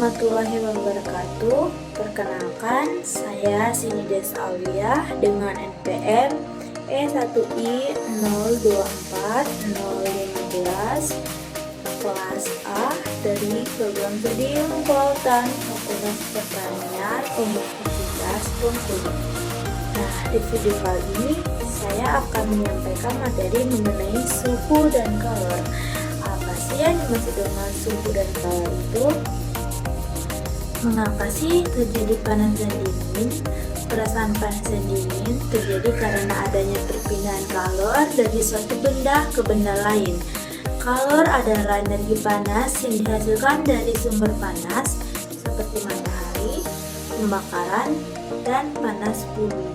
warahmatullahi wabarakatuh. Perkenalkan, saya Sinides Aliyah dengan NPM E1I024015 kelas A dari program studi ilmu kelautan Fakultas Pertanian Universitas Bengkulu. Nah, di video kali ini saya akan menyampaikan materi mengenai suhu dan kalor. Apa sih yang dimaksud dengan suhu dan kalor itu? Mengapa sih terjadi panas dan dingin? Perasaan panas dan dingin terjadi karena adanya perpindahan kalor dari suatu benda ke benda lain. Kalor adalah energi panas yang dihasilkan dari sumber panas seperti matahari, pembakaran, dan panas bumi.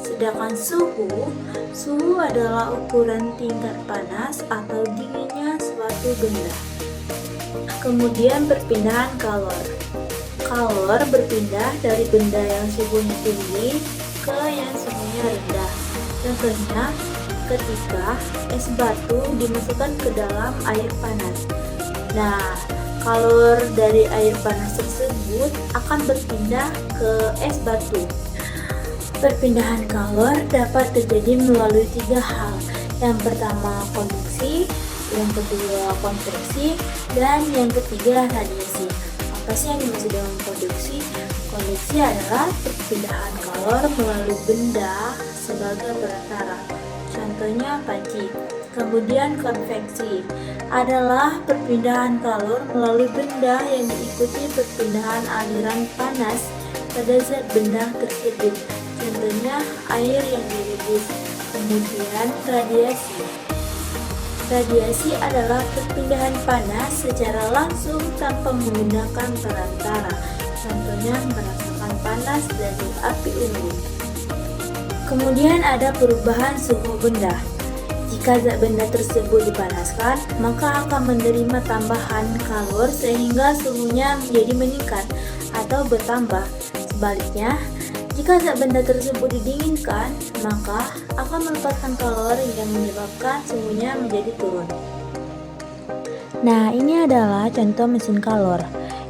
Sedangkan suhu adalah ukuran tingkat panas atau dinginnya suatu benda. Kemudian perpindahan kalor. Kalor berpindah dari benda yang suhunya tinggi ke yang suhunya rendah. Contohnya, ketika es batu dimasukkan ke dalam air panas. Nah, kalor dari air panas tersebut akan berpindah ke es batu. Perpindahan kalor dapat terjadi melalui 3 hal. Yang pertama konduksi, yang kedua konveksi, dan yang ketiga radiasi. Apa sih yang dimaksud dengan konduksi? Konduksi adalah perpindahan kalor melalui benda sebagai perantara. Contohnya panci. Kemudian konveksi adalah perpindahan kalor melalui benda yang diikuti perpindahan aliran panas pada zat benda tersebut. Contohnya air yang direbus. Kemudian radiasi. Radiasi adalah perpindahan panas secara langsung tanpa menggunakan perantara. Contohnya merasakan panas dari api unggun. Kemudian ada perubahan suhu benda. Jika zat benda tersebut dipanaskan, maka akan menerima tambahan kalor sehingga suhunya menjadi meningkat atau bertambah. Sebaliknya, jika zat benda tersebut didinginkan, maka akan melepaskan kalor yang menyebabkan suhunya menjadi turun. Nah, ini adalah contoh mesin kalor,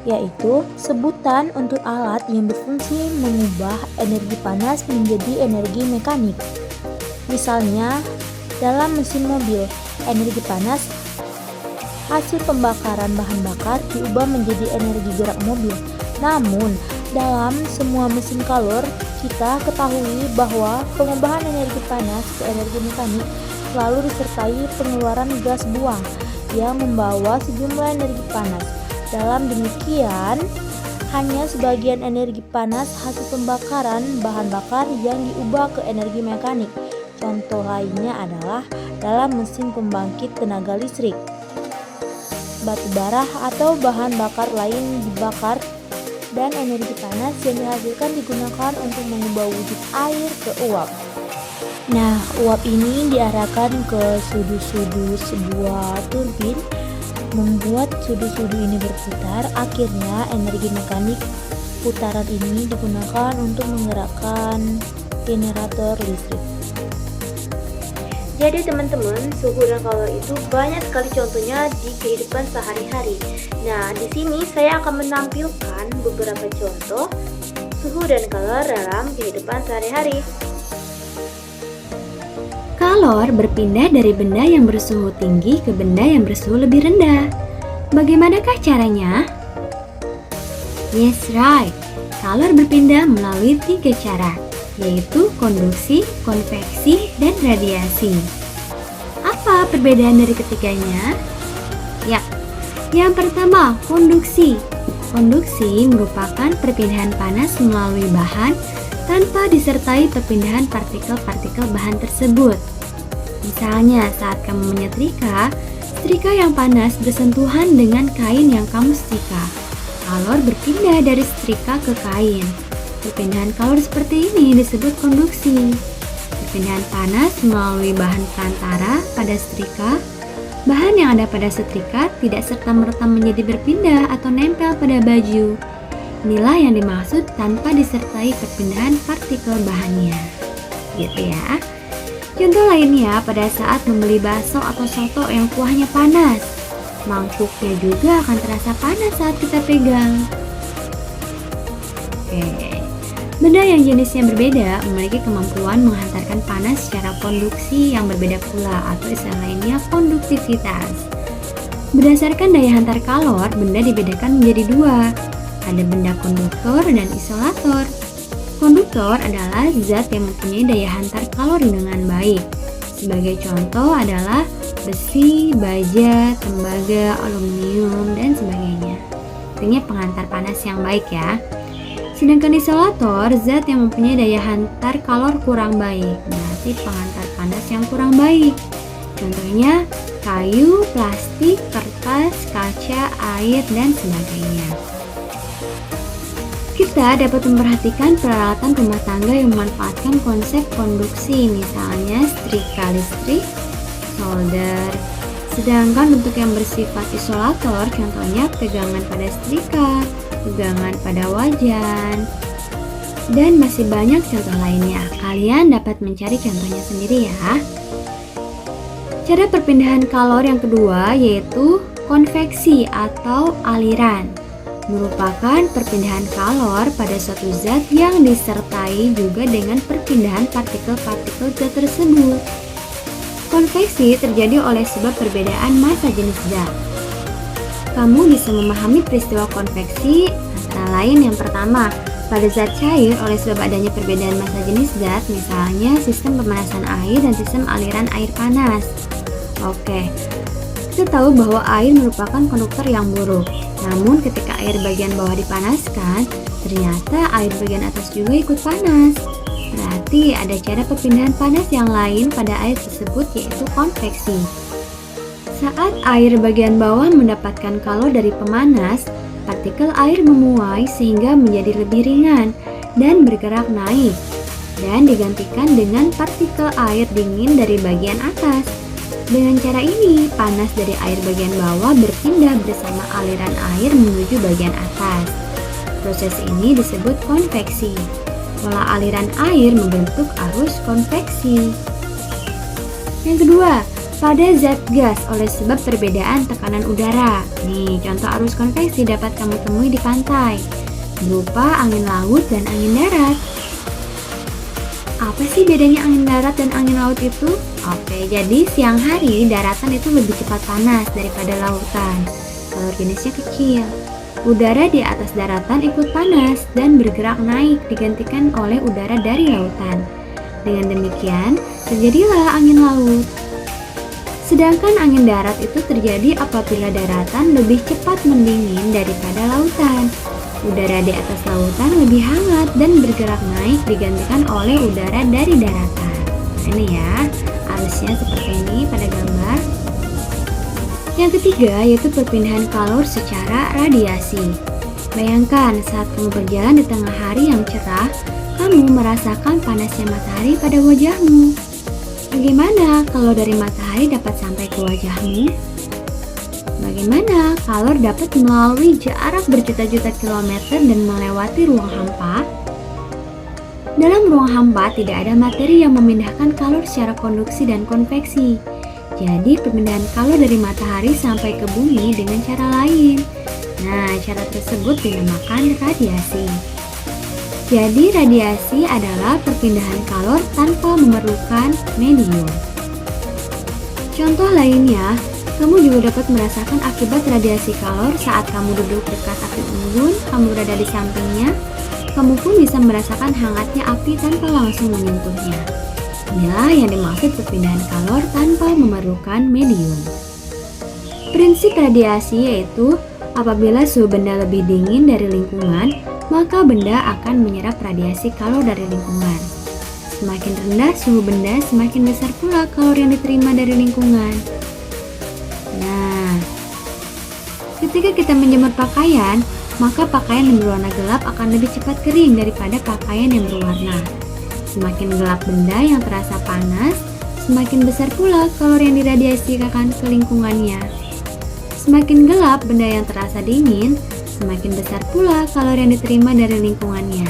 yaitu sebutan untuk alat yang berfungsi mengubah energi panas menjadi energi mekanik. Misalnya, dalam mesin mobil, energi panas hasil pembakaran bahan bakar diubah menjadi energi gerak mobil. Namun, dalam semua mesin kalor, kita ketahui bahwa pengubahan energi panas ke energi mekanik selalu disertai pengeluaran gas buang yang membawa sejumlah energi panas. Dalam demikian, hanya sebagian energi panas hasil pembakaran bahan bakar yang diubah ke energi mekanik. Contoh lainnya adalah dalam mesin pembangkit tenaga listrik. Batu bara atau bahan bakar lain dibakar dan energi panas yang dihasilkan digunakan untuk mengubah wujud air ke uap. Nah, uap ini diarahkan ke sudu-sudu sebuah turbin, membuat sudu-sudu ini berputar. Akhirnya energi mekanik putaran ini digunakan untuk menggerakkan generator listrik. Jadi teman-teman, suhu dan kalor itu banyak sekali contohnya di kehidupan sehari-hari. Nah, di sini saya akan menampilkan beberapa contoh suhu dan kalor dalam kehidupan sehari-hari. Kalor berpindah dari benda yang bersuhu tinggi ke benda yang bersuhu lebih rendah. Bagaimanakah caranya? Yes, right. Kalor berpindah melalui 3 cara, yaitu konduksi, konveksi, dan radiasi. Apa perbedaan dari ketiganya? Ya, yang pertama, konduksi. Konduksi merupakan perpindahan panas melalui bahan tanpa disertai perpindahan partikel-partikel bahan tersebut. Misalnya, saat kamu menyetrika, setrika yang panas bersentuhan dengan kain yang kamu setrika. Kalor berpindah dari setrika ke kain. Perpindahan kalor seperti ini disebut konduksi. Perpindahan panas melalui bahan perantara pada setrika. Bahan yang ada pada setrika tidak serta-merta menjadi berpindah atau nempel pada baju. Inilah yang dimaksud tanpa disertai perpindahan partikel bahannya. Gitu ya. Contoh lainnya pada saat membeli bakso atau soto yang kuahnya panas. Mangkuknya juga akan terasa panas saat kita pegang. Oke. Benda yang jenisnya berbeda memiliki kemampuan menghantarkan panas secara konduksi yang berbeda pula, atau istilah lainnya konduktivitas. Berdasarkan daya hantar kalor, benda dibedakan menjadi dua. Ada benda konduktor dan isolator. Konduktor adalah zat yang mempunyai daya hantar kalor dengan baik. Sebagai contoh adalah besi, baja, tembaga, aluminium, dan sebagainya. Artinya penghantar panas yang baik ya. Sedangkan isolator, zat yang mempunyai daya hantar kalor kurang baik, berarti penghantar panas yang kurang baik. Contohnya kayu, plastik, kertas, kaca, air, dan sebagainya. Kita dapat memperhatikan peralatan rumah tangga yang memanfaatkan konsep konduksi, misalnya setrika listrik, solder. Sedangkan bentuk yang bersifat isolator, contohnya pegangan pada setrika, pegangan pada wajan, dan masih banyak contoh lainnya. Kalian dapat mencari contohnya sendiri ya. Cara perpindahan kalor yang kedua yaitu konveksi atau aliran. Merupakan perpindahan kalor pada suatu zat yang disertai juga dengan perpindahan partikel-partikel zat tersebut. Konveksi terjadi oleh sebab perbedaan massa jenis zat. Kamu bisa memahami peristiwa konveksi antara lain yang pertama, pada zat cair oleh sebab adanya perbedaan massa jenis zat, misalnya sistem pemanasan air dan sistem aliran air panas. Oke, kita tahu bahwa air merupakan konduktor yang buruk. Namun ketika air bagian bawah dipanaskan, ternyata air bagian atas juga ikut panas. Berarti ada cara perpindahan panas yang lain pada air tersebut, yaitu konveksi. Saat air bagian bawah mendapatkan kalor dari pemanas, partikel air memuai sehingga menjadi lebih ringan dan bergerak naik, dan digantikan dengan partikel air dingin dari bagian atas. Dengan cara ini, panas dari air bagian bawah berpindah bersama aliran air menuju bagian atas. Proses ini disebut konveksi. Pola aliran air membentuk arus konveksi. Yang kedua, pada zat gas oleh sebab perbedaan tekanan udara. Nih, contoh arus konveksi dapat kamu temui di pantai, berupa angin laut dan angin darat. Apa sih bedanya angin darat dan angin laut itu? Oke, jadi siang hari daratan itu lebih cepat panas daripada lautan. Kalor jenisnya kecil. Udara di atas daratan ikut panas dan bergerak naik digantikan oleh udara dari lautan. Dengan demikian, terjadilah angin laut. Sedangkan angin darat itu terjadi apabila daratan lebih cepat mendingin daripada lautan. Udara di atas lautan lebih hangat dan bergerak naik digantikan oleh udara dari daratan. Nah, ini ya, arusnya seperti ini pada gambar. Yang ketiga yaitu perpindahan kalor secara radiasi. Bayangkan saat kamu berjalan di tengah hari yang cerah, kamu merasakan panasnya matahari pada wajahmu. Bagaimana kalau dari matahari dapat sampai ke wajahmu? Bagaimana kalor dapat melalui jarak berjuta-juta kilometer dan melewati ruang hampa? Dalam ruang hampa tidak ada materi yang memindahkan kalor secara konduksi dan konveksi. Jadi perpindahan kalor dari matahari sampai ke bumi dengan cara lain. Nah, cara tersebut dinamakan radiasi. Jadi radiasi adalah perpindahan kalor tanpa memerlukan medium. Contoh lainnya, kamu juga dapat merasakan akibat radiasi kalor saat kamu duduk dekat api unggun, kamu berada di sampingnya, kamu pun bisa merasakan hangatnya api tanpa langsung menyentuhnya. Inilah yang dimaksud perpindahan kalor tanpa memerlukan medium. Prinsip radiasi yaitu apabila suhu benda lebih dingin dari lingkungan, maka benda akan menyerap radiasi kalor dari lingkungan. Semakin rendah suhu benda, semakin besar pula kalor yang diterima dari lingkungan. Nah, ketika kita menjemur pakaian, maka pakaian yang berwarna gelap akan lebih cepat kering daripada pakaian yang berwarna. Semakin gelap benda yang terasa panas, semakin besar pula kalor yang diradiasikan ke lingkungannya. Semakin gelap benda yang terasa dingin, semakin besar pula kalor yang diterima dari lingkungannya.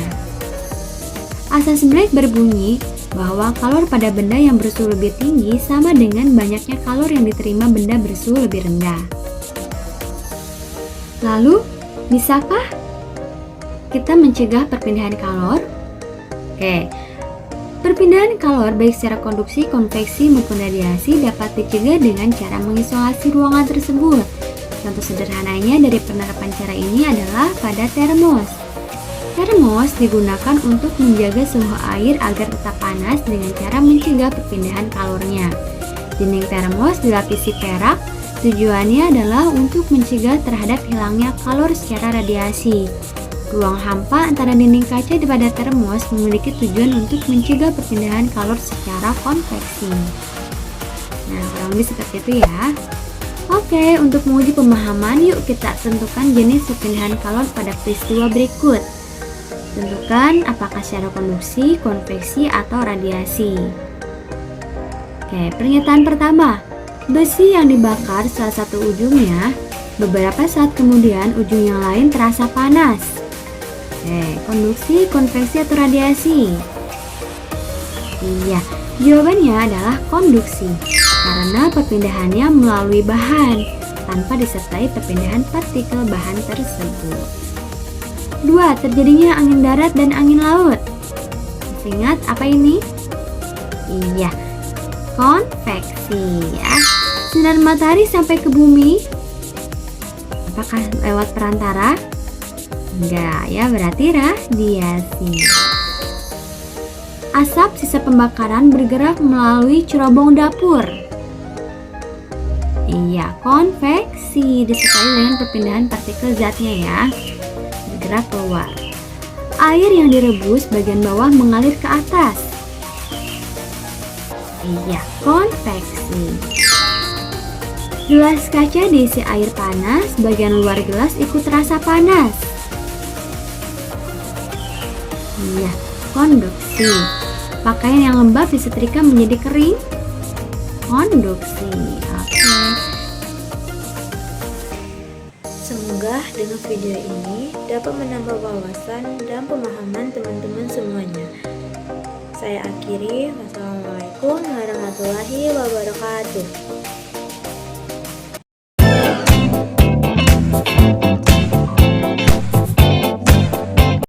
Asas Bragg berbunyi bahwa kalor pada benda yang bersuhu lebih tinggi sama dengan banyaknya kalor yang diterima benda bersuhu lebih rendah. Lalu, bisakah kita mencegah perpindahan kalor? Oke, perpindahan kalor baik secara konduksi, konveksi maupun radiasi dapat dicegah dengan cara mengisolasi ruangan tersebut. Contoh sederhananya dari penerapan cara ini adalah pada termos. Termos digunakan untuk menjaga suhu air agar tetap panas dengan cara mencegah perpindahan kalornya. Dinding termos dilapisi perak. Tujuannya adalah untuk mencegah terhadap hilangnya kalor secara radiasi. Ruang hampa antara dinding kaca pada termos memiliki tujuan untuk mencegah perpindahan kalor secara konveksi. Nah, kurang lebih seperti itu ya. Oke, untuk menguji pemahaman, yuk kita tentukan jenis perpindahan kalor pada peristiwa berikut. Tentukan apakah secara konduksi, konveksi, atau radiasi. Oke, pernyataan pertama. Besi yang dibakar salah satu ujungnya, beberapa saat kemudian ujung yang lain terasa panas. Konduksi, konveksi, atau radiasi? Iya, jawabannya adalah konduksi, karena perpindahannya melalui bahan, tanpa disertai perpindahan partikel bahan tersebut. 2. Terjadinya angin darat dan angin laut. Ingat apa ini? Iya, konveksi ya. Sinar matahari sampai ke bumi, apakah lewat perantara? Enggak ya, berarti radiasi. Asap sisa pembakaran bergerak melalui cerobong dapur. Iya, konveksi disertai dengan perpindahan partikel zatnya ya, bergerak keluar. Air yang direbus bagian bawah mengalir ke atas. Iya, konveksi. Gelas kaca diisi air panas, bagian luar gelas ikut terasa panas. Iya, konduksi. Pakaian yang lembab disetrika menjadi kering. Konduksi. Oke. Semoga dengan video ini dapat menambah wawasan dan pemahaman teman-teman semuanya. Saya akhiri. Wassalamualaikum warahmatullahi wabarakatuh.